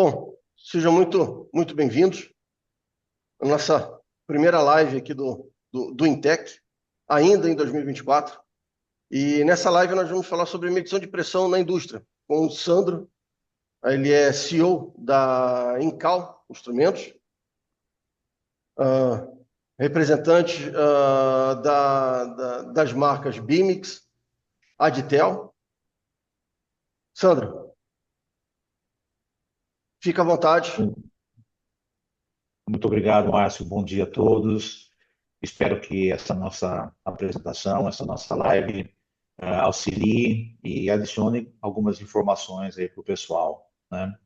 Bom, sejam muito bem-vindos à nossa primeira live aqui do Intec, ainda em 2024. E nessa live nós vamos falar sobre medição de pressão na indústria, com o Sandro. Ele é CEO da Incal Instrumentos, representante das marcas Bimix, Adtel. Sandro, fica à vontade. Muito obrigado, Márcio. Bom dia a todos. Espero que essa nossa apresentação, essa nossa live, auxilie e adicione algumas informações aí para o pessoal, né?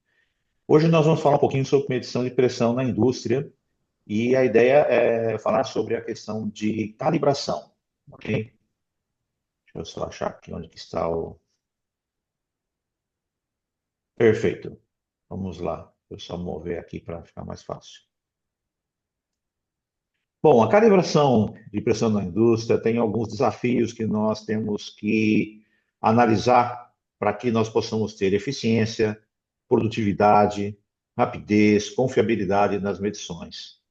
Hoje nós vamos falar um pouquinho sobre medição de pressão na indústria e a ideia é falar sobre a questão de calibração, ok? Deixa eu só achar aqui onde que está o... Perfeito. Vamos lá. Deixa eu só mover aqui para ficar mais fácil. Bom, a calibração de pressão na indústria tem alguns desafios que nós temos que analisar para que nós possamos ter eficiência, produtividade, rapidez, confiabilidade nas medições.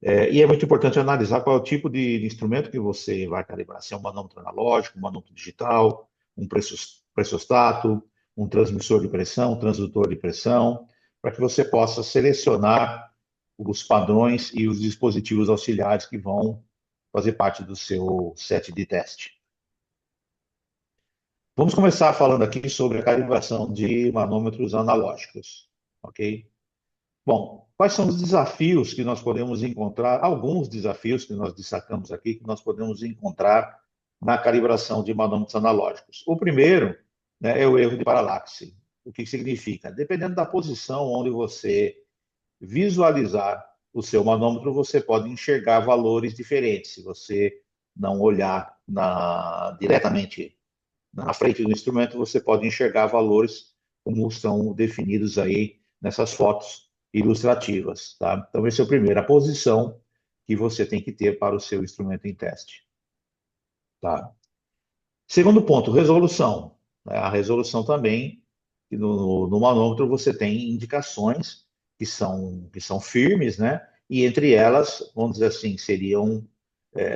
E é muito importante analisar qual é o tipo de instrumento que você vai calibrar, se é um manômetro analógico, um manômetro digital, um pressostato, um transmissor de pressão, um transdutor de pressão, para que você possa selecionar os padrões e os dispositivos auxiliares que vão fazer parte do seu set de teste. Vamos começar falando aqui sobre a calibração de manômetros analógicos, ok? Bom, quais são os desafios que nós podemos encontrar? Alguns desafios que nós destacamos aqui que nós podemos encontrar na calibração de manômetros analógicos. O primeiro, né, é o erro de paralaxe. O que significa? Dependendo da posição onde você visualizar o seu manômetro, você pode enxergar valores diferentes. Se você não olhar diretamente na frente do instrumento, você pode enxergar valores como estão definidos aí nessas fotos ilustrativas, tá? Então, esse é o primeiro, a posição que você tem que ter para o seu instrumento em teste, tá? Segundo ponto, resolução, né? A resolução também, no manômetro você tem indicações que são firmes, né? E entre elas, vamos dizer assim, seriam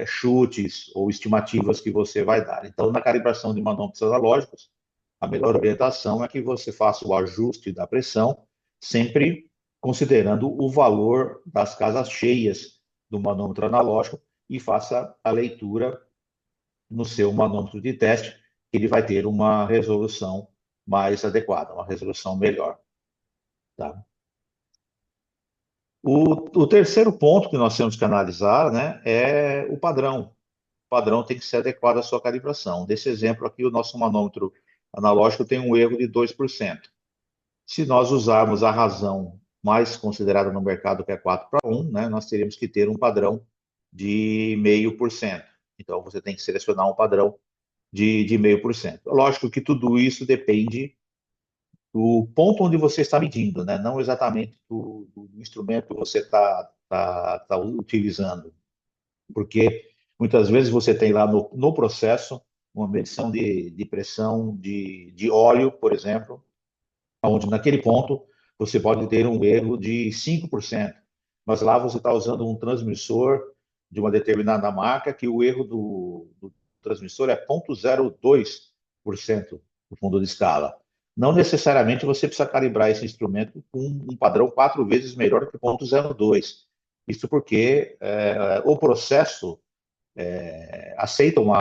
chutes ou estimativas que você vai dar. Então, na calibração de manômetros analógicos, a melhor orientação é que você faça o ajuste da pressão, sempre considerando o valor das casas cheias do manômetro analógico e faça a leitura no seu manômetro de teste, que ele vai ter uma resolução mais adequada, uma resolução melhor, tá? O terceiro ponto que nós temos que analisar, né, é o padrão. O padrão tem que ser adequado à sua calibração. Desse exemplo aqui, o nosso manômetro analógico tem um erro de 2%. Se nós usarmos a razão mais considerada no mercado, que é 4:1, né, nós teríamos que ter um padrão de 0,5%. Então, você tem que selecionar um padrão de 0,5%. Lógico que tudo isso depende do ponto onde você está medindo, né? Não exatamente do instrumento que você está utilizando. Porque muitas vezes você tem lá no processo uma medição de pressão de óleo, por exemplo, onde naquele ponto você pode ter um erro de 5%, mas lá você está usando um transmissor de uma determinada marca que o erro do transmissor é 0,02% no fundo de escala. Não necessariamente você precisa calibrar esse instrumento com um padrão 4 vezes melhor que 0,02. Isso porque o processo aceita um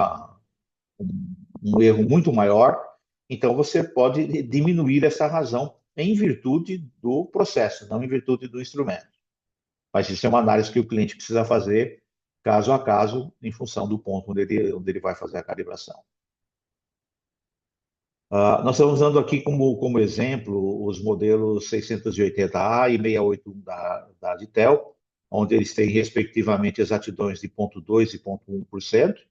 erro muito maior, então você pode diminuir essa razão em virtude do processo, não em virtude do instrumento. Mas isso é uma análise que o cliente precisa fazer caso a caso, em função do ponto onde ele vai fazer a calibração. Nós estamos usando aqui como exemplo os modelos 680A e 681 da Adtel, onde eles têm, respectivamente, exatidões de 0,2% e 0,1%,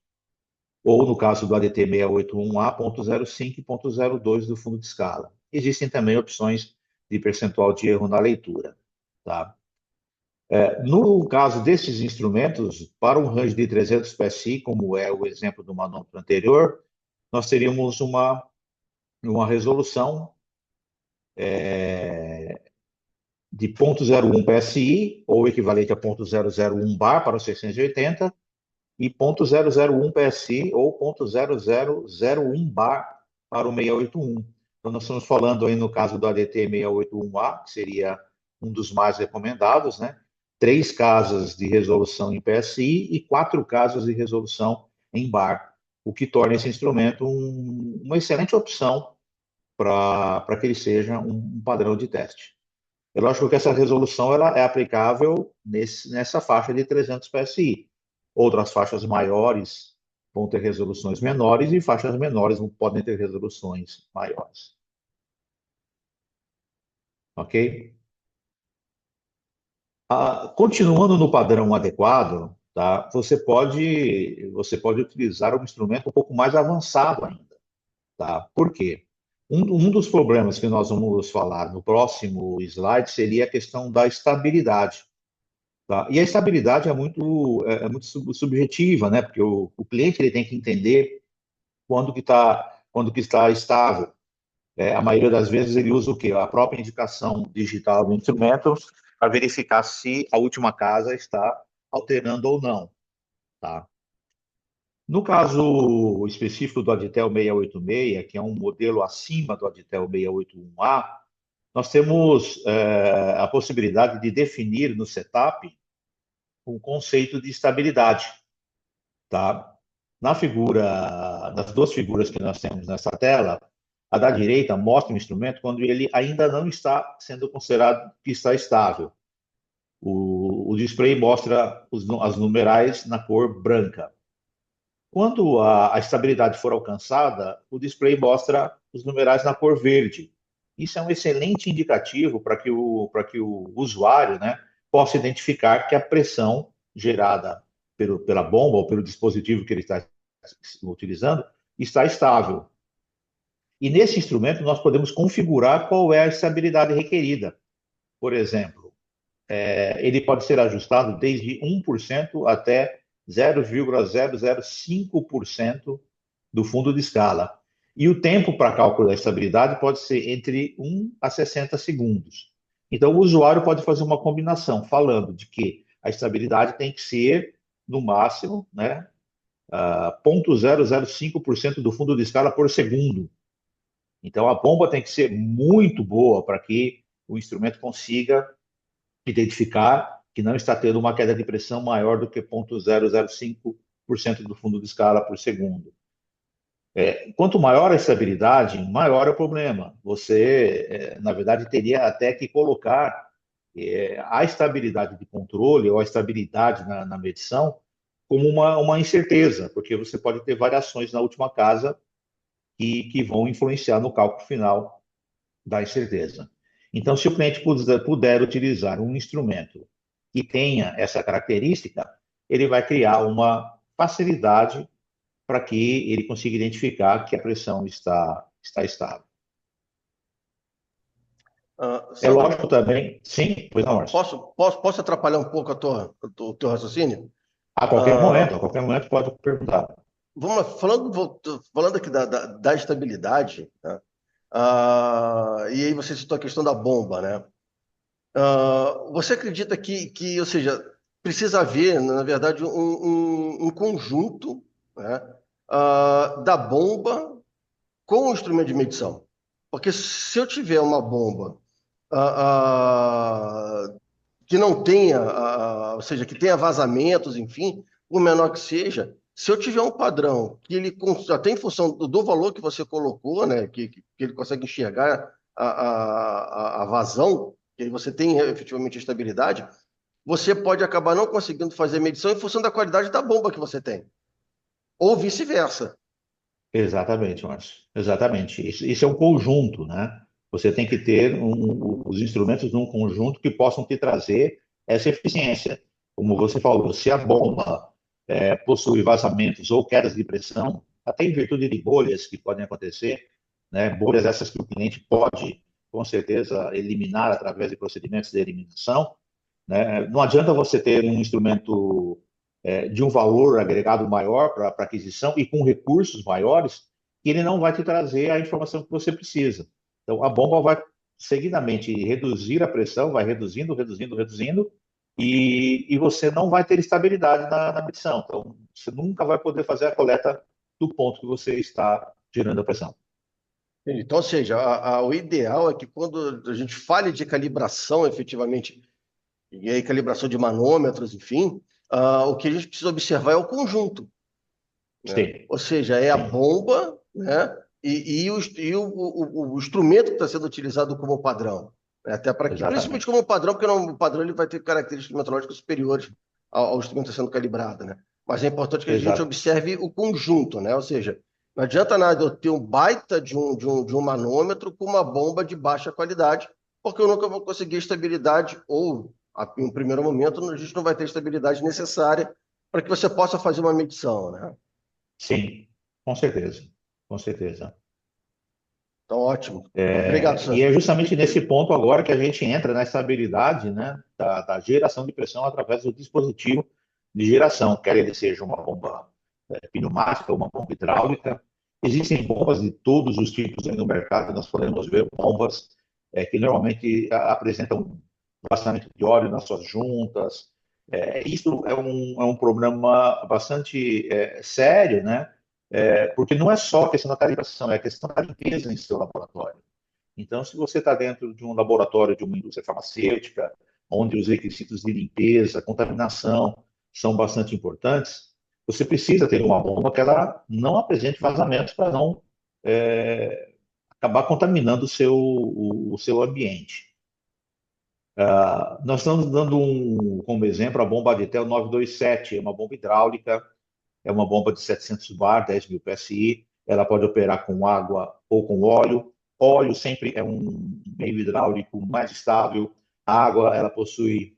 ou, no caso do ADT 681A, 0,05 e 0,02 do fundo de escala. Existem também opções de percentual de erro na leitura, tá? No caso desses instrumentos, para um range de 300 PSI, como é o exemplo do manômetro anterior, nós teríamos uma resolução de 0,01 PSI, ou equivalente a 0,001 bar para o 680, e 0,001 PSI, ou 0,0001 bar para o 681. Então, nós estamos falando aí no caso do ADT 681A, que seria um dos mais recomendados, né? 3 casas de resolução em PSI e 4 casas de resolução em bar, o que torna esse instrumento uma excelente opção para que ele seja um padrão de teste. É lógico que essa resolução ela é aplicável nessa faixa de 300 PSI. Outras faixas maiores vão ter resoluções menores e faixas menores podem ter resoluções maiores. Ok? Continuando no padrão adequado, tá? Você pode utilizar um instrumento um pouco mais avançado ainda. Tá? Por quê? Um dos problemas que nós vamos falar no próximo slide seria a questão da estabilidade. Tá? E a estabilidade é muito subjetiva, né? Porque o cliente ele tem que entender quando que está estável. A maioria das vezes ele usa o quê? A própria indicação digital do instrumento para verificar se a última casa está alterando ou não. Tá? No caso específico do Adtel 686, que é um modelo acima do Adtel 681A, nós temos a possibilidade de definir no setup um conceito de estabilidade. Tá? Das duas figuras que nós temos nessa tela, a da direita mostra o instrumento quando ele ainda não está sendo considerado que está estável. O display mostra as numerais na cor branca. Quando a estabilidade for alcançada, o display mostra os numerais na cor verde. Isso é um excelente indicativo para que o usuário, né, possa identificar que a pressão gerada pela bomba ou pelo dispositivo que ele está utilizando está estável. E nesse instrumento nós podemos configurar qual é a estabilidade requerida. Por exemplo, ele pode ser ajustado desde 1% até 0,005% do fundo de escala. E o tempo para cálculo da estabilidade pode ser entre 1 a 60 segundos. Então, o usuário pode fazer uma combinação, falando de que a estabilidade tem que ser, no máximo, né, 0,005% do fundo de escala por segundo. Então, a bomba tem que ser muito boa para que o instrumento consiga identificar que não está tendo uma queda de pressão maior do que 0,005% do fundo de escala por segundo. Quanto maior a estabilidade, maior é o problema. Você, na verdade, teria até que colocar a estabilidade de controle ou a estabilidade na medição como uma incerteza, porque você pode ter variações na última casa que vão influenciar no cálculo final da incerteza. Então, se o cliente puder utilizar um instrumento que tenha essa característica, ele vai criar uma facilidade para que ele consiga identificar que a pressão está estável. É lógico também, sim, pois não, Márcio. Posso atrapalhar um pouco o teu raciocínio? A qualquer momento pode perguntar. Vamos lá, falando aqui da estabilidade, né? E aí você citou a questão da bomba, né? Você acredita ou seja, precisa haver, na verdade, um conjunto, né, da bomba com o instrumento de medição? Porque se eu tiver uma bomba que não tenha, ou seja, que tenha vazamentos, enfim, por menor que seja, se eu tiver um padrão que ele, até em função do valor que você colocou, né, que ele consegue enxergar a vazão, que você tem efetivamente estabilidade, você pode acabar não conseguindo fazer medição em função da qualidade da bomba que você tem. Ou vice-versa. Exatamente, Márcio. Exatamente. Isso é um conjunto, né? Você tem que ter os instrumentos num conjunto que possam te trazer essa eficiência. Como você falou, se a bomba possui vazamentos ou quedas de pressão, até em virtude de bolhas que podem acontecer, né? Bolhas essas que o cliente pode, com certeza, eliminar através de procedimentos de eliminação, né? Não adianta você ter um instrumento de um valor agregado maior para aquisição e com recursos maiores, que ele não vai te trazer a informação que você precisa. Então, a bomba vai seguidamente reduzir a pressão, vai reduzindo, reduzindo, reduzindo, e você não vai ter estabilidade na medição. Então, você nunca vai poder fazer a coleta do ponto que você está gerando a pressão. Então, ou seja, o ideal é que quando a gente fale de calibração efetivamente, e aí calibração de manômetros, enfim, o que a gente precisa observar é o conjunto, né? Sim, Ou seja, é a sim, bomba, né? E o instrumento que está sendo utilizado como padrão, né? Até para que, principalmente exatamente. como padrão, porque o padrão ele vai ter características metrológicas superiores ao instrumento que está sendo calibrado, né? Mas é importante que a gente Exato. observe o conjunto, né? Ou seja, não adianta nada eu ter um baita de um manômetro com uma bomba de baixa qualidade, porque eu nunca vou conseguir estabilidade, ou em um primeiro momento a gente não vai ter a estabilidade necessária para que você possa fazer uma medição, né? Sim, com certeza, com certeza. Então, ótimo. Obrigado, E senhor. é justamente nesse ponto agora que a gente entra na estabilidade, né, da geração de pressão através do dispositivo de geração, quer ele seja uma bomba pneumática ou uma bomba hidráulica. Existem bombas de todos os tipos aí no mercado, nós podemos ver bombas que normalmente apresentam vazamento de óleo nas suas juntas. Isso é um problema bastante sério, né? Porque não é só a questão da calibração, é a questão da limpeza em seu laboratório. Então, se você está dentro de um laboratório de uma indústria farmacêutica, onde os requisitos de limpeza, contaminação são bastante importantes, você precisa ter uma bomba que ela não apresente vazamentos para não acabar contaminando o seu ambiente. Nós estamos dando como exemplo a bomba Aditel 927, é uma bomba hidráulica, é uma bomba de 700 bar, 10 mil PSI, ela pode operar com água ou com óleo. Óleo sempre é um meio hidráulico mais estável. A água, ela possui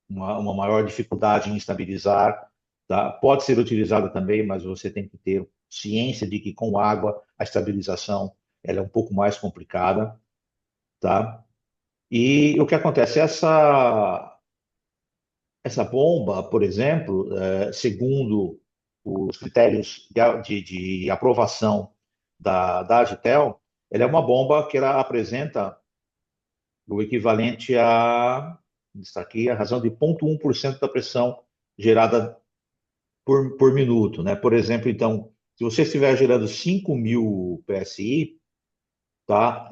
uma maior dificuldade em estabilizar. Tá? Pode ser utilizada também, mas você tem que ter ciência de que com água a estabilização ela é um pouco mais complicada. Tá? E o que acontece? Essa bomba, por exemplo, segundo os critérios de aprovação da Agitel, ela é uma bomba que ela apresenta o equivalente está aqui, a razão de 0,1% da pressão gerada por minuto, né? Por exemplo, então, se você estiver gerando 5.000 PSI, tá?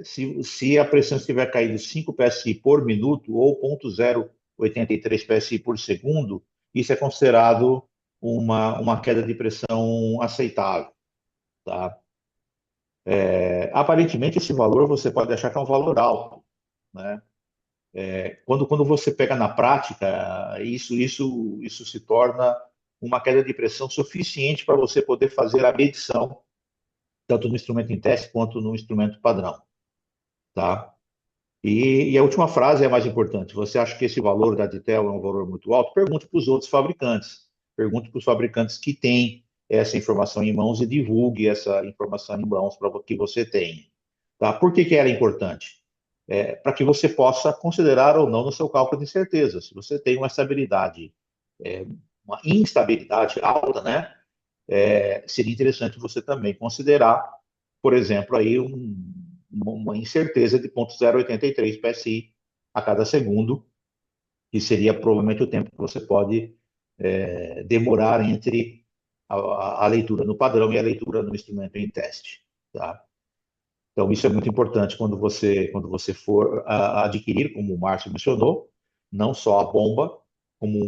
Se a pressão estiver caindo 5 PSI por minuto ou 0,083 PSI por segundo, isso é considerado uma queda de pressão aceitável, tá? Aparentemente, esse valor você pode achar que é um valor alto, né? Quando você pega na prática, isso se torna uma queda de pressão suficiente para você poder fazer a medição, tanto no instrumento em teste quanto no instrumento padrão, tá? E a última frase é a mais importante. Você acha que esse valor da Ditel é um valor muito alto? Pergunte para os outros fabricantes. Pergunte para os fabricantes que têm essa informação em mãos e divulgue essa informação em mãos para que você tenha. Tá? Por que ela é importante? Para que você possa considerar ou não no seu cálculo de incerteza. Se você tem uma estabilidade, uma instabilidade alta, né? Seria interessante você também considerar, por exemplo, aí uma incerteza de 0,083 PSI a cada segundo, que seria provavelmente o tempo que você pode demorar entre a leitura no padrão e a leitura no instrumento em teste. Tá? Então, isso é muito importante quando você for adquirir, como o Márcio mencionou, não só a bomba, como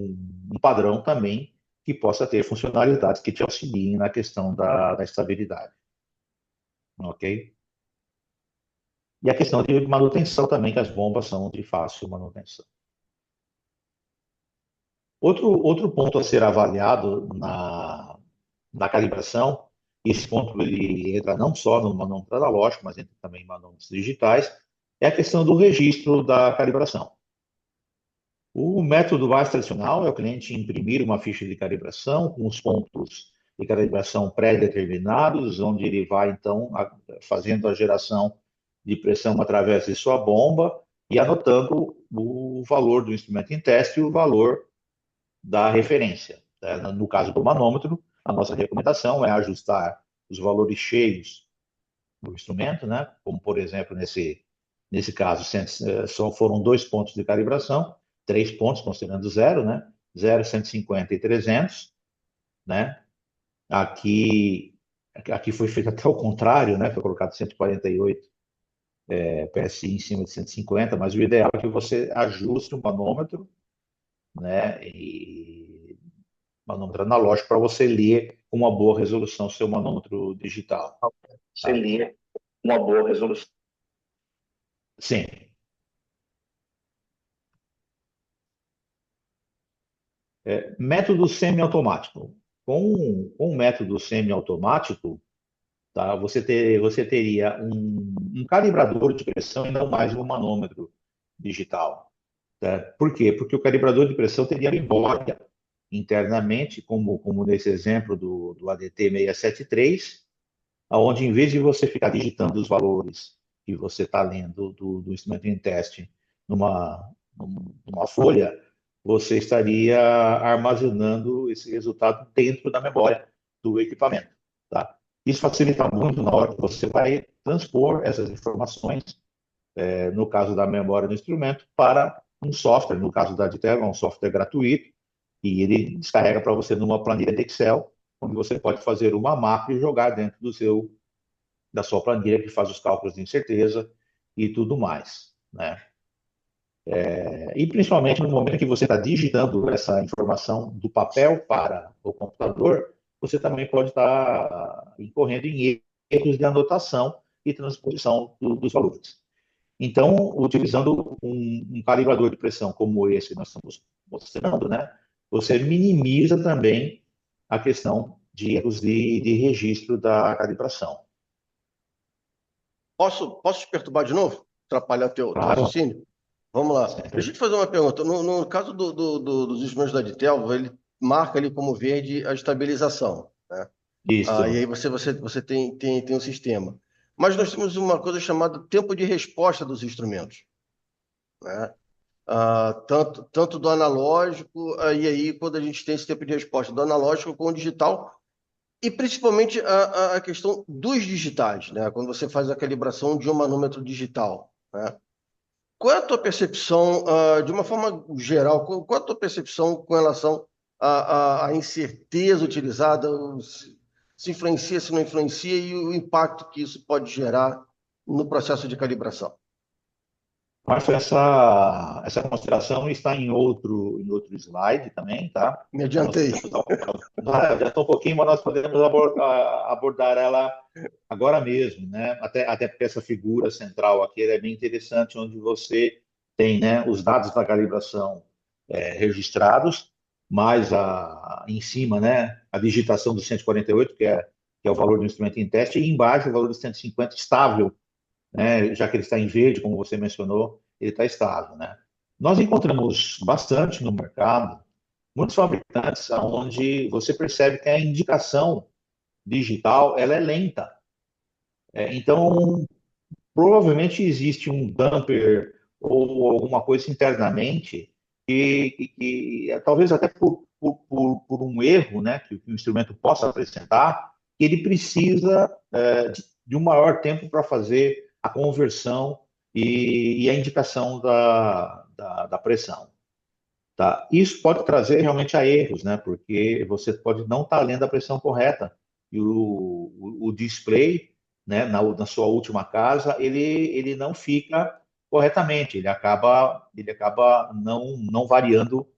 um padrão também que possa ter funcionalidades que te auxiliem na questão da estabilidade. Ok? E a questão de manutenção também, que as bombas são de fácil manutenção. Outro ponto a ser avaliado na calibração, e esse ponto ele entra não só no manômetro analógico, mas entra também em manômetros digitais, é a questão do registro da calibração. O método mais tradicional é o cliente imprimir uma ficha de calibração com os pontos de calibração pré-determinados, onde ele vai, então, fazendo a geração de pressão através de sua bomba e anotando o valor do instrumento em teste e o valor da referência. No caso do manômetro, a nossa recomendação é ajustar os valores cheios do instrumento, né? Como, por exemplo, nesse caso, só foram 2 pontos de calibração, 3 pontos, considerando zero, né? 0, 150 e 300, né? Aqui, aqui foi feito até o contrário, né? Foi colocado 148 PSI em cima de 150, mas o ideal é que você ajuste o manômetro, né? E manômetro analógico para você ler com uma boa resolução seu manômetro digital. Você Tá? lê uma boa resolução. Sim. Método semiautomático. Com o método semiautomático, tá? Você teria um calibrador de pressão e não mais um manômetro digital. Tá? Por quê? Porque o calibrador de pressão teria memória internamente, como nesse exemplo do ADT 673, onde em vez de você ficar digitando os valores que você está lendo do instrumento em teste numa folha, você estaria armazenando esse resultado dentro da memória do equipamento. Tá? Isso facilita muito na hora que você vai transpor essas informações, no caso da memória do instrumento, para um software, no caso da Adtel, é um software gratuito, e ele descarrega para você numa planilha de Excel, onde você pode fazer uma mapa e jogar dentro da sua planilha, que faz os cálculos de incerteza e tudo mais, né? E principalmente no momento que você está digitando essa informação do papel para o computador, você também pode estar incorrendo em erros de anotação e transposição dos valores. Então, utilizando um calibrador de pressão como esse que nós estamos mostrando, né, você minimiza também a questão de erros de registro da calibração. Posso te perturbar de novo? Atrapalhar teu Claro, raciocínio? Vamos lá. Deixa sempre. eu te fazer uma pergunta. No caso dos instrumentos da Ditel, ele marca ali como verde a estabilização, né? E Isso. aí você tem um sistema. Mas nós temos uma coisa chamada tempo de resposta dos instrumentos, né? Tanto do analógico, e aí quando a gente tem esse tempo de resposta do analógico com o digital, e principalmente a questão dos digitais, né? Quando você faz a calibração de um manômetro digital, né? Qual é a tua percepção, de uma forma geral, qual é a tua percepção com relação à incerteza utilizada, se influencia, se não influencia, e o impacto que isso pode gerar no processo de calibração? Mas essa consideração está em outro slide também, tá? Me Nós adiantei. podemos já estou um pouquinho, mas nós podemos abordar ela agora mesmo, né? Até porque essa figura central aqui ela é bem interessante, onde você tem, né, os dados da calibração registrados, mais em cima, né, a digitação do 148, que é o valor do instrumento em teste, e embaixo o valor do 150 estável, né, já que ele está em verde, como você mencionou, ele está estável, né? Nós encontramos bastante no mercado muitos fabricantes onde você percebe que a indicação digital ela é lenta. Então, provavelmente existe um damper ou alguma coisa internamente talvez até por um erro, né, que o instrumento possa apresentar, que ele precisa de um maior tempo para fazer a conversão e a indicação da pressão. Tá? Isso pode trazer realmente a erros, né? Porque você pode não estar lendo a pressão correta e o display, né, na sua última casa, ele não fica corretamente, ele acaba não variando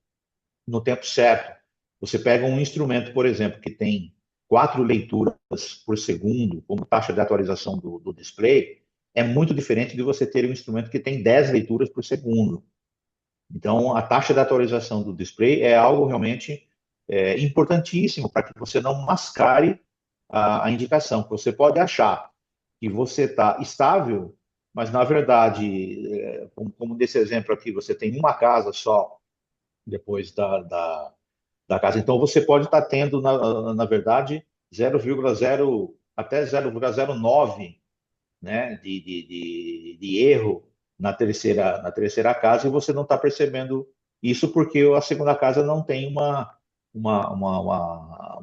no tempo certo. Você pega um instrumento, por exemplo, que tem 4 leituras por segundo, como taxa de atualização do display, é muito diferente de você ter um instrumento que tem 10 leituras por segundo. Então, a taxa de atualização do display é algo realmente importantíssimo para que você não mascare a indicação. Você pode achar que você está estável, mas na verdade, como nesse exemplo aqui, você tem uma casa só depois da casa. Então, você pode estar tendo, na verdade, 0,0 até 0,09, né, de erro na terceira casa, e você não está percebendo isso porque a segunda casa não tem uma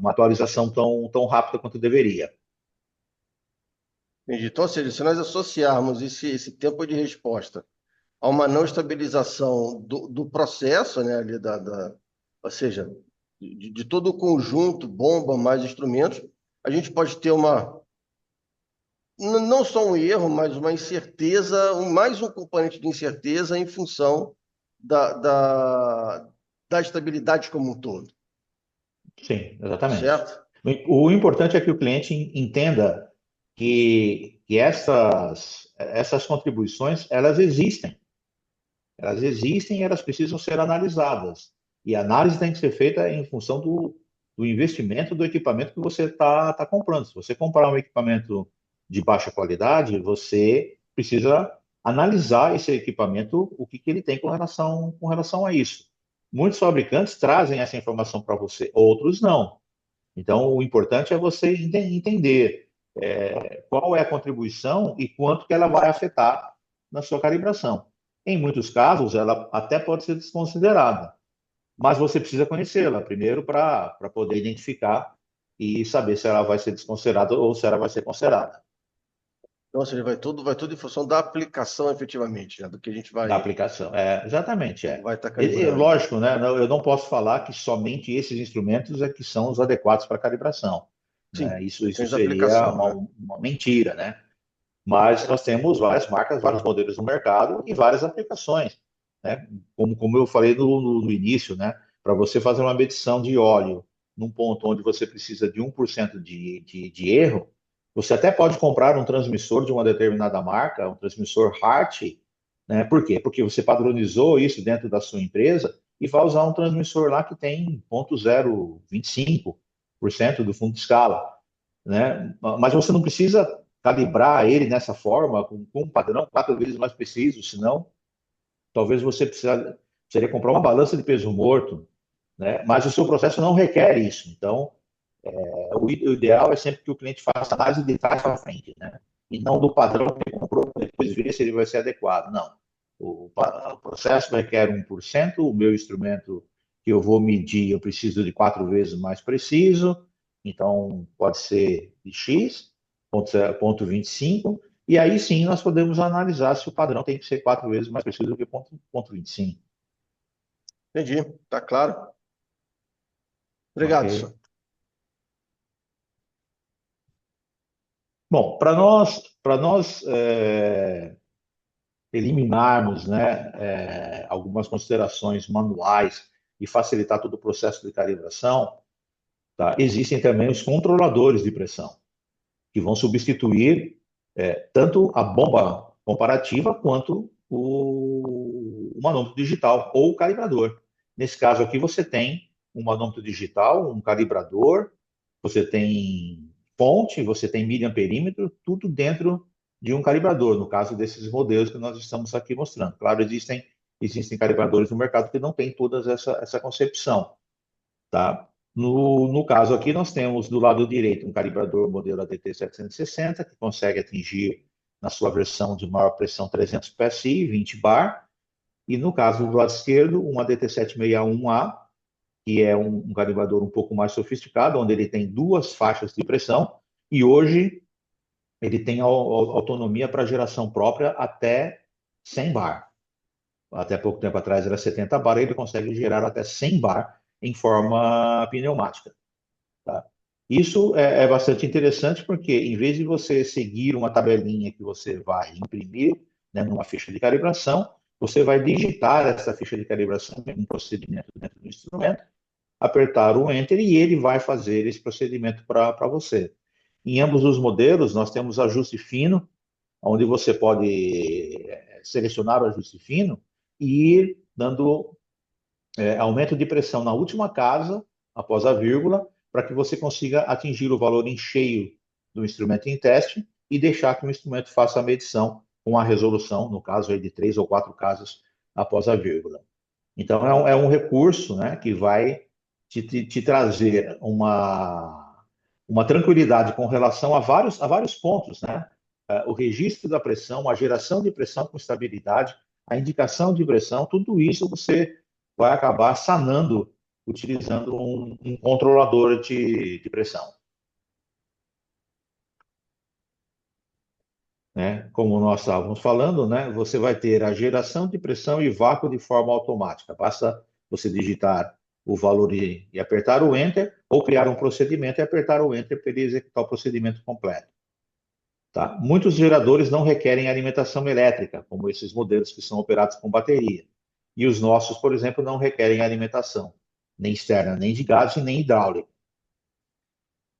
atualização tão rápida quanto deveria. Entendi. Então, ou seja, se nós associarmos esse tempo de resposta a uma não estabilização do processo, né, ali ou seja, de todo o conjunto, bomba mais instrumentos, a gente pode ter não só um erro, mas uma incerteza, mais um componente de incerteza em função da, da, da estabilidade como um todo, Sim, exatamente. certo? O importante é que o cliente entenda que essas contribuições, elas existem e elas precisam ser analisadas. E a análise tem que ser feita em função do investimento do equipamento que você está comprando. Se você comprar um equipamento de baixa qualidade, você precisa analisar esse equipamento, o que ele tem com relação a isso. Muitos fabricantes trazem essa informação para você, outros não. Então, o importante é você entender qual é a contribuição e quanto que ela vai afetar na sua calibração. Em muitos casos, ela até pode ser desconsiderada, mas você precisa conhecê-la primeiro para poder identificar e saber se ela vai ser desconsiderada ou se ela vai ser considerada Então, ou seja, vai tudo em função da aplicação efetivamente, né, do que a gente da vai aplicação. Exatamente, é. vai estar calibrando. Lógico, né? Eu não posso falar que somente esses instrumentos é que são os adequados para calibração, né? Sim, Isso tem de seria aplicação, né? uma mentira, né? Mas nós temos várias marcas, vários modelos no mercado e várias aplicações, né? Como eu falei no início, né? Para você fazer uma medição de óleo num ponto onde você precisa de 1% de erro, você até pode comprar um transmissor de uma determinada marca, um transmissor Hart, né? Por quê? Porque você padronizou isso dentro da sua empresa e vai usar um transmissor lá que tem 0,25% do fundo de escala, né? Mas você não precisa calibrar ele nessa forma, com um padrão 4 vezes mais preciso, senão talvez você precisaria comprar uma balança de peso morto, né? Mas o seu processo não requer isso. Então, o ideal é sempre que o cliente faça análise de trás para frente, né? E não do padrão que ele comprou, depois ver se ele vai ser adequado. Não. O processo requer 1%, o meu instrumento que eu vou medir, eu preciso de 4 vezes mais preciso, então pode ser de X, ponto 25, e aí sim nós podemos analisar se o padrão tem que ser 4 vezes mais preciso do que ponto 25. Entendi, tá claro. Ok? Obrigado, senhor. Bom, para nós eliminarmos, né, algumas considerações manuais e facilitar todo o processo de calibração, tá? Existem também os controladores de pressão, que vão substituir tanto a bomba comparativa quanto o manômetro digital ou o calibrador. Nesse caso aqui, você tem um manômetro digital, um calibrador, você tem fonte, você tem miliamperímetro, tudo dentro de um calibrador, no caso desses modelos que nós estamos aqui mostrando. Claro, existem calibradores no mercado que não têm toda essa concepção, tá? No caso aqui, nós temos do lado direito um calibrador modelo ADT 760, que consegue atingir, na sua versão de maior pressão, 300 PSI, 20 bar. E no caso do lado esquerdo, um ADT 761A, que é um calibrador um pouco mais sofisticado, onde ele tem duas faixas de pressão. E hoje ele tem autonomia para geração própria até 100 bar. Até pouco tempo atrás era 70 bar, ele consegue gerar até 100 bar em forma pneumática. Tá? Isso é bastante interessante porque, em vez de você seguir uma tabelinha que você vai imprimir, né, numa ficha de calibração, você vai digitar essa ficha de calibração em um procedimento dentro do instrumento, apertar o Enter e ele vai fazer esse procedimento para você. Em ambos os modelos, nós temos ajuste fino, onde você pode selecionar o ajuste fino e ir dando aumento de pressão na última casa, após a vírgula, para que você consiga atingir o valor em cheio do instrumento em teste e deixar que o instrumento faça a medição com a resolução, no caso aí de 3 ou 4 casas após a vírgula. Então, é um recurso, né, que vai te trazer uma tranquilidade com relação a vários pontos, né? O registro da pressão, a geração de pressão com estabilidade, a indicação de pressão, tudo isso você vai acabar sanando utilizando um controlador de pressão. né? Como nós estávamos falando, né? Você vai ter a geração de pressão e vácuo de forma automática. Basta você digitar o valor e apertar o Enter, ou criar um procedimento e apertar o Enter para ele executar o procedimento completo. Tá? Muitos geradores não requerem alimentação elétrica, como esses modelos que são operados com bateria. E os nossos, por exemplo, não requerem alimentação, nem externa, nem de gás e nem hidráulica.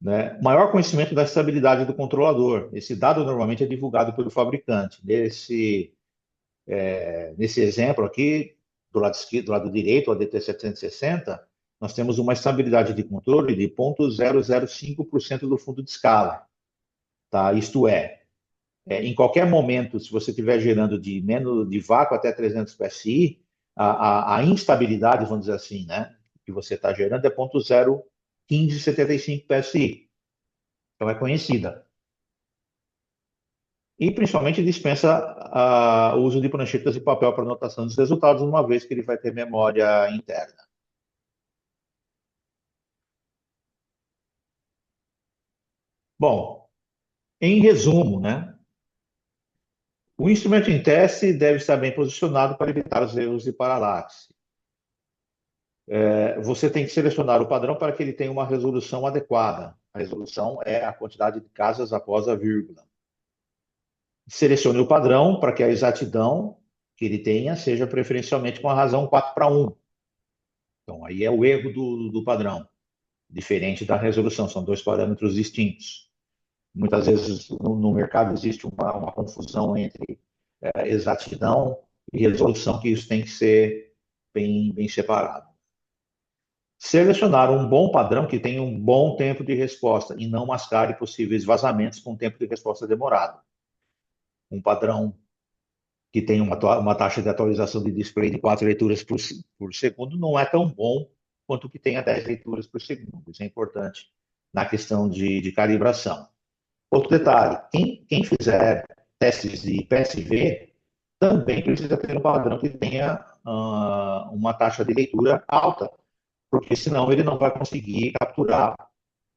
Né? Maior conhecimento da estabilidade do controlador. Esse dado normalmente é divulgado pelo fabricante. Nesse exemplo aqui, do lado direito, o ADT 760, nós temos uma estabilidade de controle de 0,005% do fundo de escala. Tá? Isto é, em qualquer momento, se você estiver gerando de vácuo até 300 PSI, a instabilidade, vamos dizer assim, né, que você está gerando é 0,01575 PSI. Então, é conhecida. E, principalmente, dispensa o uso de pranchetas de papel para anotação dos resultados, uma vez que ele vai ter memória interna. Bom, em resumo, né, o instrumento em teste deve estar bem posicionado para evitar os erros de paralaxe. Você tem que selecionar o padrão para que ele tenha uma resolução adequada. A resolução é a quantidade de casas após a vírgula. Selecione o padrão para que a exatidão que ele tenha seja preferencialmente com a razão 4:1. Então, aí é o erro do padrão, diferente da resolução, são dois parâmetros distintos. Muitas vezes no mercado existe uma confusão entre exatidão e resolução, que isso tem que ser bem separado. Selecionar um bom padrão que tenha um bom tempo de resposta e não mascare possíveis vazamentos com tempo de resposta demorado. Um padrão que tem uma taxa de atualização de display de 4 leituras por segundo não é tão bom quanto o que tenha 10 leituras por segundo. Isso é importante na questão de calibração. Outro detalhe, quem fizer testes de PSV também precisa ter um padrão que tenha uma taxa de leitura alta, porque senão ele não vai conseguir capturar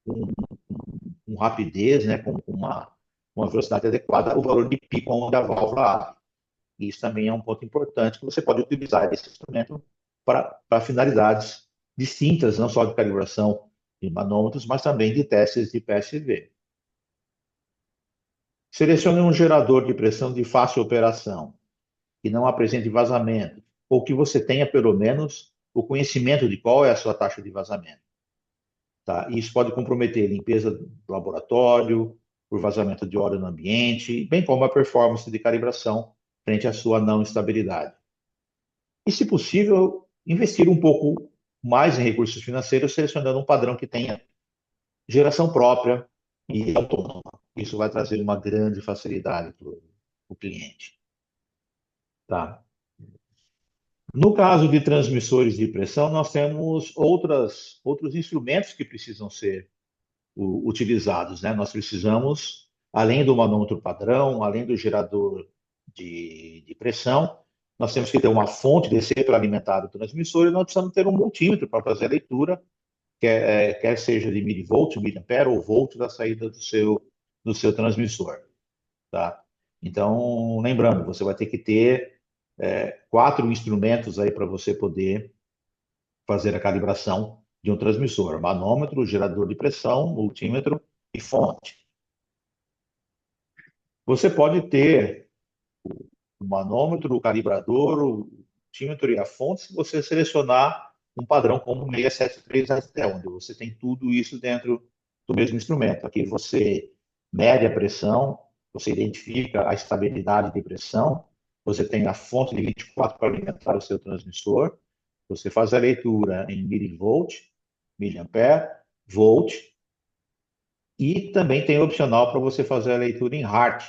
com rapidez, né, com uma velocidade adequada, o valor de pico onde a válvula abre. E isso também é um ponto importante que você pode utilizar esse instrumento para finalidades distintas, não só de calibração de manômetros, mas também de testes de PSV. Selecione um gerador de pressão de fácil operação, que não apresente vazamento, ou que você tenha, pelo menos, o conhecimento de qual é a sua taxa de vazamento. Tá? Isso pode comprometer limpeza do laboratório, por vazamento de óleo no ambiente, bem como a performance de calibração frente à sua não estabilidade. E, se possível, investir um pouco mais em recursos financeiros, selecionando um padrão que tenha geração própria e autônoma. Isso vai trazer uma grande facilidade para o cliente. Tá? No caso de transmissores de pressão, nós temos outros instrumentos que precisam ser utilizados, né? Nós precisamos, além do manômetro padrão, além do gerador de pressão, nós temos que ter uma fonte DC para alimentar o transmissor e nós precisamos ter um multímetro para fazer a leitura, quer seja de milivolt, miliampere ou volt da saída do seu transmissor. Tá? Então, lembrando, você vai ter que ter 4 instrumentos aí para você poder fazer a calibração de um transmissor: manômetro, gerador de pressão, multímetro e fonte. Você pode ter o manômetro, o calibrador, o multímetro e a fonte se você selecionar um padrão como 673ST, onde você tem tudo isso dentro do mesmo instrumento. Aqui você mede a pressão, você identifica a estabilidade de pressão, você tem a fonte de 24 para alimentar o seu transmissor, você faz a leitura em milivolt, miliampere, volt, e também tem opcional para você fazer a leitura em Hart.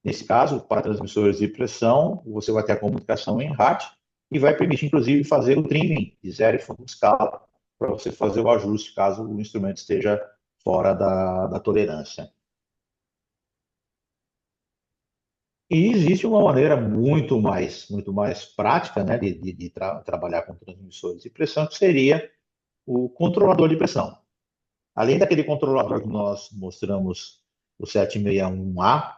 Nesse caso, para transmissores de pressão, você vai ter a comunicação em Hart e vai permitir, inclusive, fazer o trimming de zero e fundo de escala para você fazer o ajuste caso o instrumento esteja fora da tolerância. E existe uma maneira muito mais prática, né, de trabalhar com transmissores de pressão, que seria o controlador de pressão. Além daquele controlador que nós mostramos, o 761A,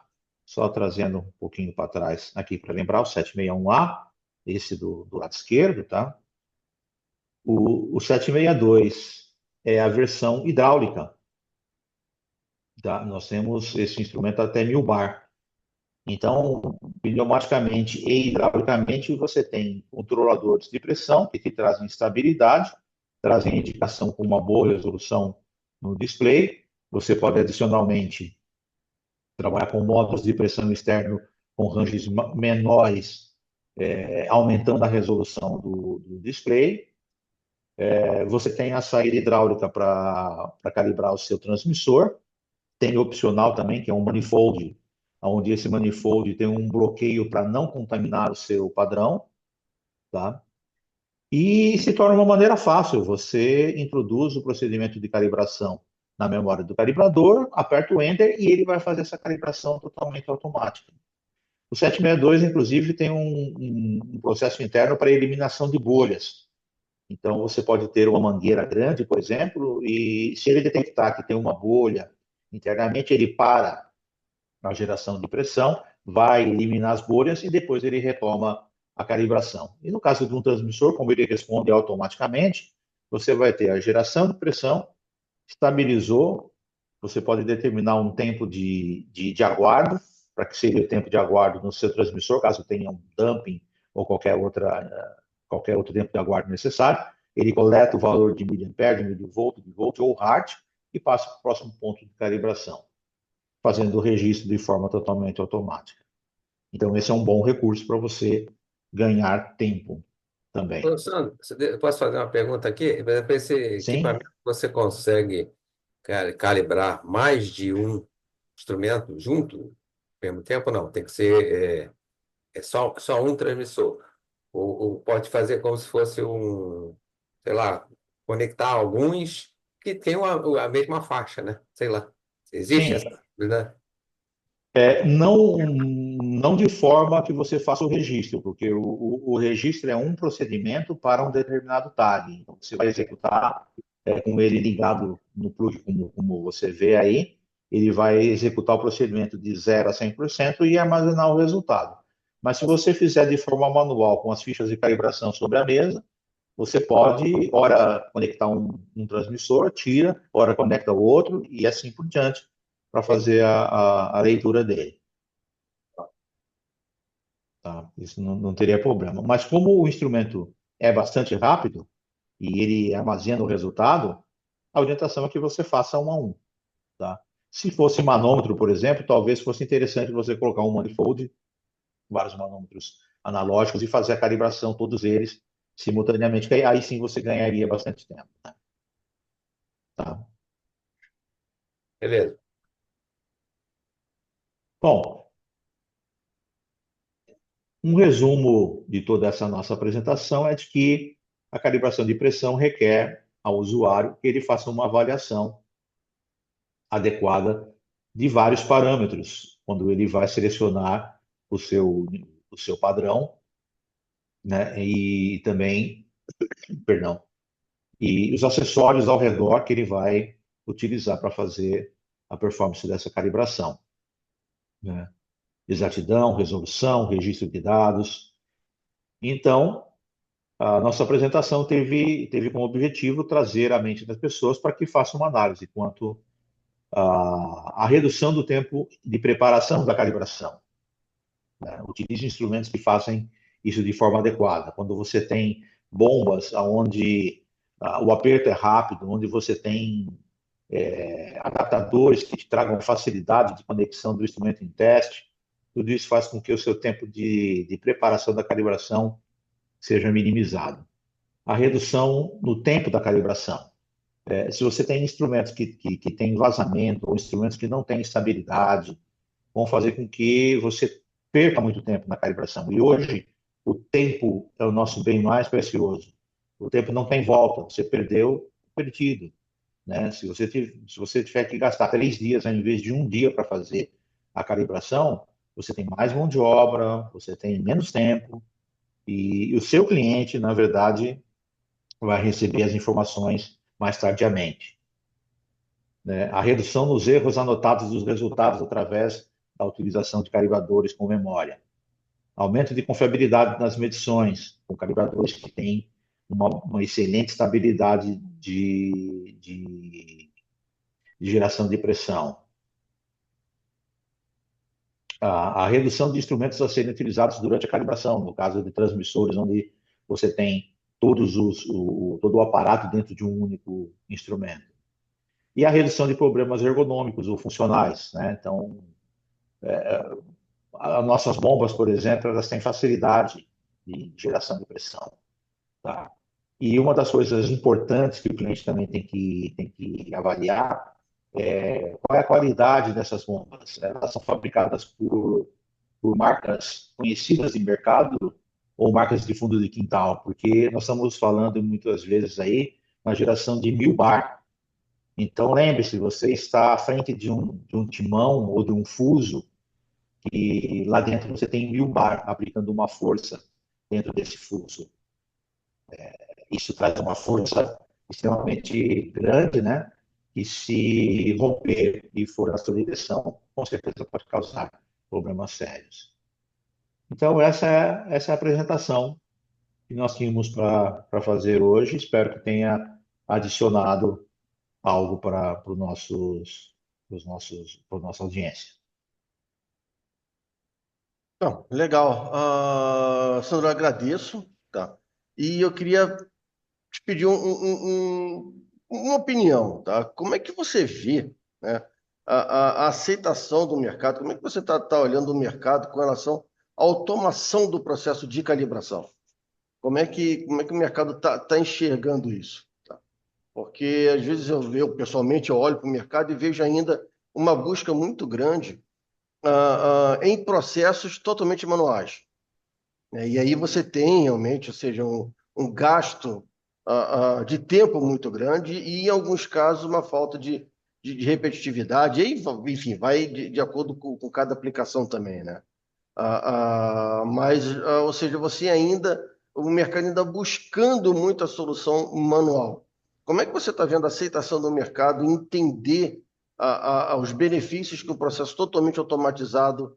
Só trazendo um pouquinho para trás aqui para lembrar, o 761A, esse do lado esquerdo, tá? O 762 é a versão hidráulica, tá? Nós temos esse instrumento até 1000 bar. Então, pneumaticamente e hidraulicamente, você tem controladores de pressão que te trazem estabilidade, trazem indicação com uma boa resolução no display. Você pode adicionalmente trabalhar com módulos de pressão externo com ranges menores, aumentando a resolução do display. Você tem a saída hidráulica para calibrar o seu transmissor. Tem opcional também, que é um manifold, onde esse manifold tem um bloqueio para não contaminar o seu padrão, tá? E se torna uma maneira fácil. Você introduz o procedimento de calibração na memória do calibrador, aperta o Enter e ele vai fazer essa calibração totalmente automática. O 762, inclusive, tem um processo interno para eliminação de bolhas. Então, você pode ter uma mangueira grande, por exemplo, e se ele detectar que tem uma bolha internamente, ele para a geração de pressão, vai eliminar as bolhas e depois ele retoma a calibração. E no caso de um transmissor, como ele responde automaticamente, você vai ter a geração de pressão, estabilizou, você pode determinar um tempo de aguardo, para que seja o tempo de aguardo no seu transmissor, caso tenha um dumping ou qualquer outro tempo de aguardo necessário. Ele coleta o valor de miliampere, de milivolt, de volt ou Hz e passa para o próximo ponto de calibração, fazendo o registro de forma totalmente automática. Então, esse é um bom recurso para você ganhar tempo também. Ô, Sandro, posso fazer uma pergunta aqui? Para esse Sim, equipamento, você consegue calibrar mais de um instrumento junto ao mesmo tempo? Não, tem que ser só um transmissor. Ou pode fazer como se fosse sei lá, conectar alguns que tenham a mesma faixa, né? Sei lá. Existe essa sim. possibilidade? Não de forma que você faça o registro, porque o registro é um procedimento para um determinado tag. Então, você vai executar com ele ligado no plug, como você vê aí, ele vai executar o procedimento de 0 a 100% e armazenar o resultado. Mas se você fizer de forma manual, com as fichas de calibração sobre a mesa, você pode, ora, conectar um transmissor, tira, ora, conecta o outro, e assim por diante, para fazer a leitura dele. Tá? Isso não teria problema. Mas como o instrumento é bastante rápido e ele armazena o resultado, a orientação é que você faça um a um. Tá? Se fosse manômetro, por exemplo, talvez fosse interessante você colocar um manifold, vários manômetros analógicos e fazer a calibração, todos eles, simultaneamente, que aí sim você ganharia bastante tempo. Né? Tá? Beleza. Bom, um resumo de toda essa nossa apresentação é de que a calibração de pressão requer ao usuário que ele faça uma avaliação adequada de vários parâmetros, quando ele vai selecionar o seu padrão, né? E também, perdão, e os acessórios ao redor que ele vai utilizar para fazer a performance dessa calibração, né? Exatidão, resolução, registro de dados. Então, a nossa apresentação teve como objetivo trazer à mente das pessoas para que façam uma análise quanto à redução do tempo de preparação da calibração. Né? Utilize instrumentos que fazem isso de forma adequada. Quando você tem bombas onde o aperto é rápido, onde você tem adaptadores que te tragam facilidade de conexão do instrumento em teste, tudo isso faz com que o seu tempo de preparação da calibração seja minimizado. A redução no tempo da calibração. Se você tem instrumentos que têm vazamento ou instrumentos que não têm estabilidade, vão fazer com que você perca muito tempo na calibração. E hoje, o tempo é o nosso bem mais precioso. O tempo não tem volta. Você perdeu, perdido. Né? Se você tiver que gastar 3 dias ao invés de um dia para fazer a calibração, você tem mais mão de obra, você tem menos tempo, e o seu cliente, na verdade, vai receber as informações mais tardiamente. Né? A redução nos erros anotados dos resultados através a utilização de calibradores com memória. Aumento de confiabilidade nas medições, com calibradores que têm uma excelente estabilidade de geração de pressão. A redução de instrumentos a serem utilizados durante a calibração, no caso de transmissores, onde você tem todo o aparato dentro de um único instrumento. E a redução de problemas ergonômicos ou funcionais, né? Então, as nossas bombas, por exemplo, elas têm facilidade de geração de pressão, tá? E uma das coisas importantes que o cliente também tem que avaliar é qual é a qualidade dessas bombas. Elas são fabricadas por marcas conhecidas de mercado ou marcas de fundo de quintal, porque nós estamos falando muitas vezes aí na geração de 1000 bar. Então, lembre-se, você está à frente de um timão ou de um fuso e lá dentro você tem 1000 bar aplicando uma força dentro desse fuso. Isso traz uma força extremamente grande, né? E se romper e for na sua direção, com certeza pode causar problemas sérios. Então, essa é a apresentação que nós tínhamos para fazer hoje. Espero que tenha adicionado algo para nossa audiência. Não, legal. Sandro, eu agradeço, tá? E eu queria te pedir uma opinião, tá? Como é que você vê, né, a aceitação do mercado? Como é que você está olhando o mercado com relação à automação do processo de calibração? Como é que o mercado tá enxergando isso? Tá? Porque às vezes eu pessoalmente eu olho para o mercado e vejo ainda uma busca muito grande em processos totalmente manuais, né? E aí você tem realmente, ou seja, um gasto de tempo muito grande e, em alguns casos, uma falta de repetitividade. E aí, enfim, vai de acordo com cada aplicação também, né? Ou seja, o mercado ainda buscando muito a solução manual. Como é que você está vendo a aceitação do mercado e entender os benefícios que o processo totalmente automatizado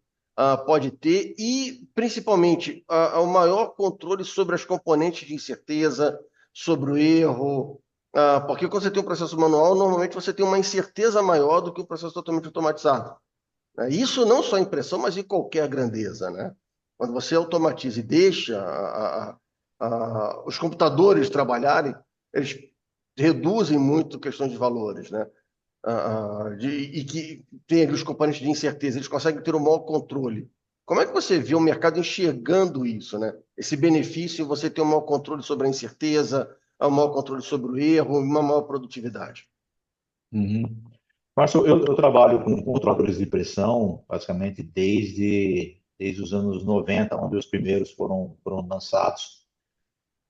pode ter e, principalmente, o maior controle sobre as componentes de incerteza, sobre o erro, porque quando você tem um processo manual, normalmente você tem uma incerteza maior do que o processo totalmente automatizado, né? Isso não só em impressão, mas em qualquer grandeza, né? Quando você automatiza e deixa os computadores trabalharem, eles reduzem muito questões de valores, né? E que tem ali os componentes de incerteza, eles conseguem ter um maior controle. Como é que você vê o mercado enxergando isso, né? Esse benefício, você ter um maior controle sobre a incerteza, um maior controle sobre o erro, uma maior produtividade. Uhum. Márcio, eu trabalho com controladores de pressão basicamente desde os anos 90, onde os primeiros foram lançados,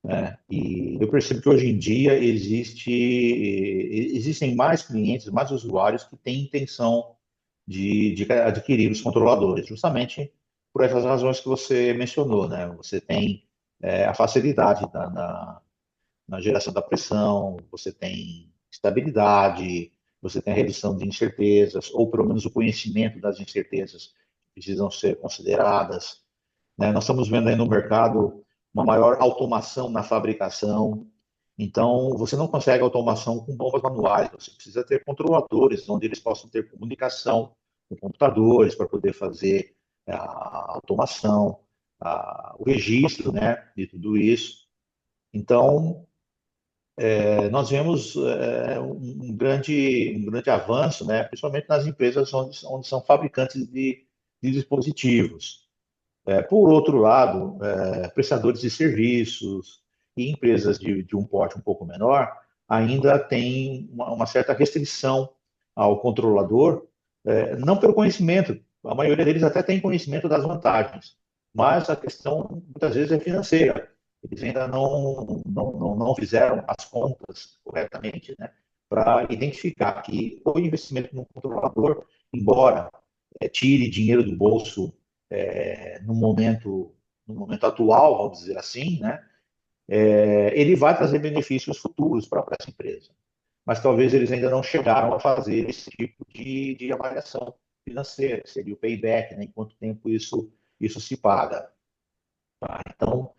né? E eu percebo que hoje em dia existem mais clientes, mais usuários que têm intenção de adquirir os controladores, justamente por essas razões que você mencionou, né? Você tem a facilidade na geração da pressão, você tem estabilidade, você tem a redução de incertezas, ou pelo menos o conhecimento das incertezas que precisam ser consideradas, né? Nós estamos vendo aí no mercado uma maior automação na fabricação. Então, você não consegue automação com bombas manuais, você precisa ter controladores onde eles possam ter comunicação com computadores para poder fazer a automação, o registro, né, de tudo isso. Então, nós vemos um grande avanço, né, principalmente nas empresas onde são fabricantes de dispositivos. Por outro lado, prestadores de serviços e empresas de um porte um pouco menor ainda têm uma certa restrição ao controlador, não pelo conhecimento, a maioria deles até tem conhecimento das vantagens, mas a questão muitas vezes é financeira. Eles ainda não fizeram as contas corretamente, né, para identificar que o investimento no controlador, embora tire dinheiro do bolso no momento atual, vamos dizer assim, né, ele vai trazer benefícios futuros para essa empresa. Mas talvez eles ainda não chegaram a fazer esse tipo de avaliação financeira, que seria o payback, né? Em quanto tempo isso se paga. Tá? Então,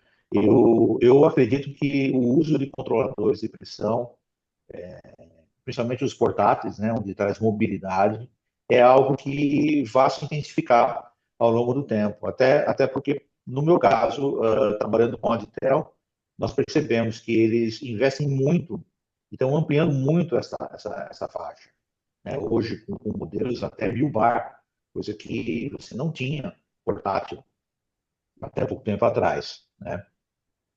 eu acredito que o uso de controladores de pressão, principalmente os portáteis, né, onde traz mobilidade, é algo que vai se intensificar ao longo do tempo. Até porque, no meu caso, trabalhando com a Auditel, nós percebemos que eles investem muito e estão ampliando muito essa faixa. Né? Hoje, com modelos até 1000 bar, coisa que você não tinha portátil até pouco tempo atrás. Né?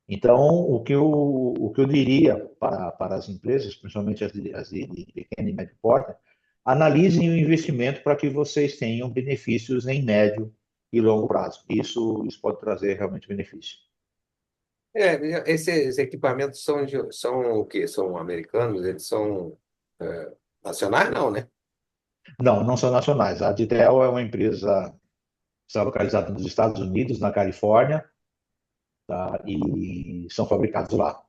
Então, o que eu diria para as empresas, principalmente as de pequeno e médio porte, analisem o investimento para que vocês tenham benefícios em médio e longo prazo. Isso pode trazer realmente benefício. Esses equipamentos são o quê? São americanos? Eles são nacionais? Não, né? Não, não são nacionais. A Ditel é uma empresa que está localizada nos Estados Unidos, na Califórnia, tá? E são fabricados lá.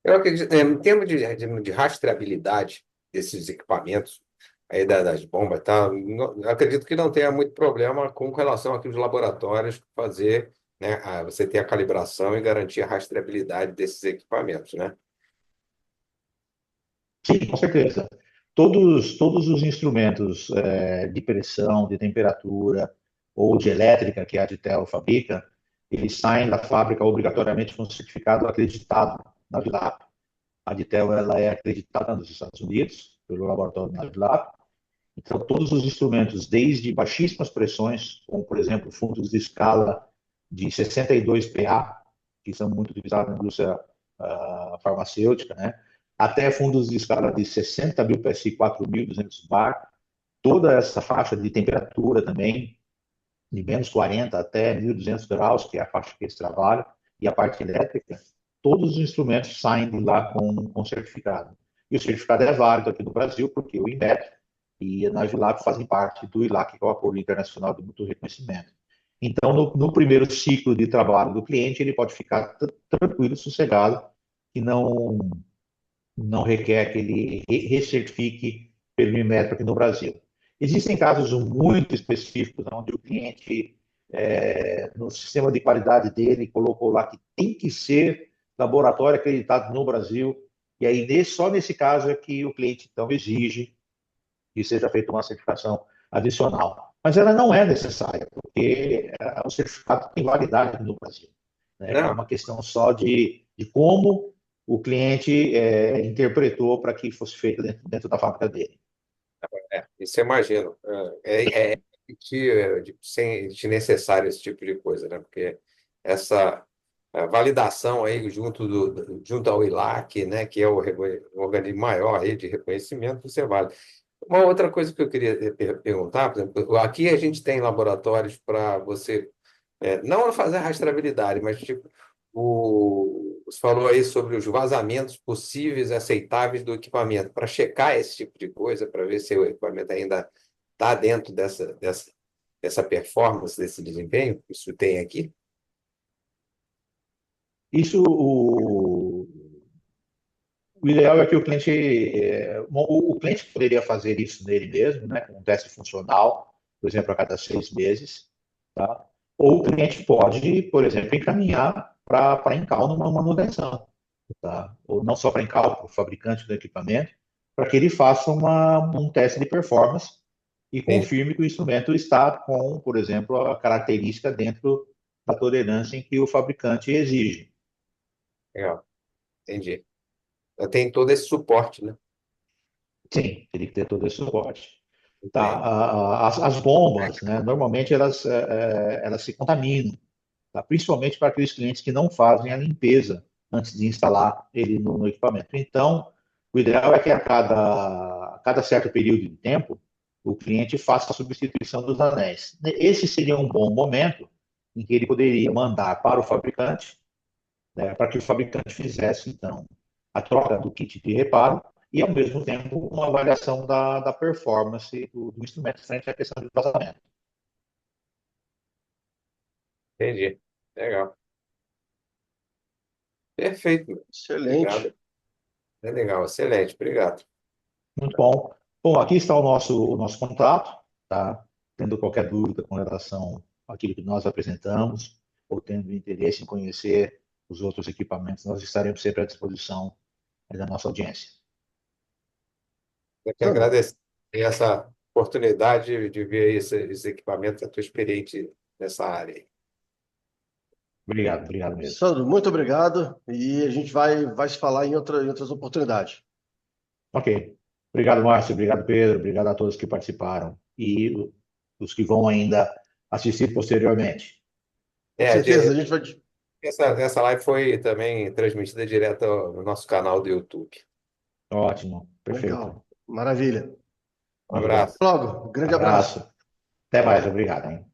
Eu acredito, em termos de rastreabilidade desses equipamentos, aí das bombas e tal, eu acredito que não tenha muito problema com relação aqui aos laboratórios fazer, né, você ter a calibração e garantir a rastreabilidade desses equipamentos, né? Sim, com certeza. Todos os instrumentos de pressão, de temperatura ou de elétrica que a Adtel fabrica, eles saem da fábrica obrigatoriamente com certificado acreditado na Vilap. A Adtel ela é acreditada nos Estados Unidos pelo laboratório na Vilap. Então, todos os instrumentos, desde baixíssimas pressões, como, por exemplo, fundos de escala de 62 PA, que são muito utilizados na indústria farmacêutica, né? Até fundos de escala de 60.000 PSI, 4.200 bar, toda essa faixa de temperatura também, de -40 até 1.200 graus, que é a faixa que eles trabalham, e a parte elétrica, todos os instrumentos saem de lá com certificado. E o certificado é válido aqui no Brasil, porque o INMET e a Navilab fazem parte do ILAC, que é o Acordo Internacional de Mútuo Reconhecimento. Então, no primeiro ciclo de trabalho do cliente, ele pode ficar tranquilo, sossegado, que não requer que ele recertifique pelo Inmetro aqui no Brasil. Existem casos muito específicos onde o cliente, no sistema de qualidade dele, colocou lá que tem que ser laboratório acreditado no Brasil, e aí só nesse caso é que o cliente, então, exige que seja feita uma certificação adicional. Mas ela não é necessária, porque o certificado tem validade no Brasil. Né? É Não, uma questão só de como o cliente interpretou para que fosse feito dentro da fábrica dele. isso eu imagino. De necessário esse tipo de coisa, né? Porque essa validação aí junto ao ILAC, né, que é o organismo maior aí de reconhecimento, você vale. Uma outra coisa que eu queria perguntar, por exemplo, aqui a gente tem laboratórios para você, não fazer a rastreabilidade, mas tipo, você falou aí sobre os vazamentos possíveis e aceitáveis do equipamento, para checar esse tipo de coisa, para ver se o equipamento ainda está dentro dessa performance, desse desempenho, isso tem aqui? Isso, o ideal é que o cliente, o cliente poderia fazer isso nele mesmo, né, com um teste funcional, por exemplo, a cada 6 meses, tá? Ou o cliente pode, por exemplo, encaminhar para Incal numa manutenção, tá? Ou não só para Incal, para o fabricante do equipamento, para que ele faça um teste de performance e Entendi. confirme que o instrumento está com, por exemplo, a característica dentro da tolerância em que o fabricante exige. Legal, entendi. Tem todo esse suporte, né? Sim, teria que ter todo esse suporte. Tá, Entendi. as bombas, né, normalmente elas se contaminam, tá? Principalmente para aqueles clientes que não fazem a limpeza antes de instalar ele no equipamento. Então, o ideal é que a cada certo período de tempo, o cliente faça a substituição dos anéis. Esse seria um bom momento em que ele poderia mandar para o fabricante, né, para que o fabricante fizesse, então, a troca do kit de reparo e, ao mesmo tempo, uma avaliação da performance do instrumento frente à questão de vazamento. Entendi. Legal. Perfeito, meu. Excelente. Obrigado. É legal, excelente, obrigado. Muito bom. Bom, aqui está o nosso contato. tá? Tendo qualquer dúvida com relação àquilo que nós apresentamos, ou tendo interesse em conhecer os outros equipamentos, nós estaremos sempre à disposição da nossa audiência. Eu que agradeço essa oportunidade de ver esses equipamentos, a tua experiência nessa área aí. Obrigado mesmo. Sandro, muito obrigado. E a gente vai se falar em outras oportunidades. Ok. Obrigado, Márcio. Obrigado, Pedro. Obrigado a todos que participaram e os que vão ainda assistir posteriormente. Com certeza, a gente vai. Essa live foi também transmitida direto no nosso canal do YouTube. Ótimo. Perfeito. Legal. Maravilha. Um abraço. Logo, grande abraço. Até mais. Obrigado, hein?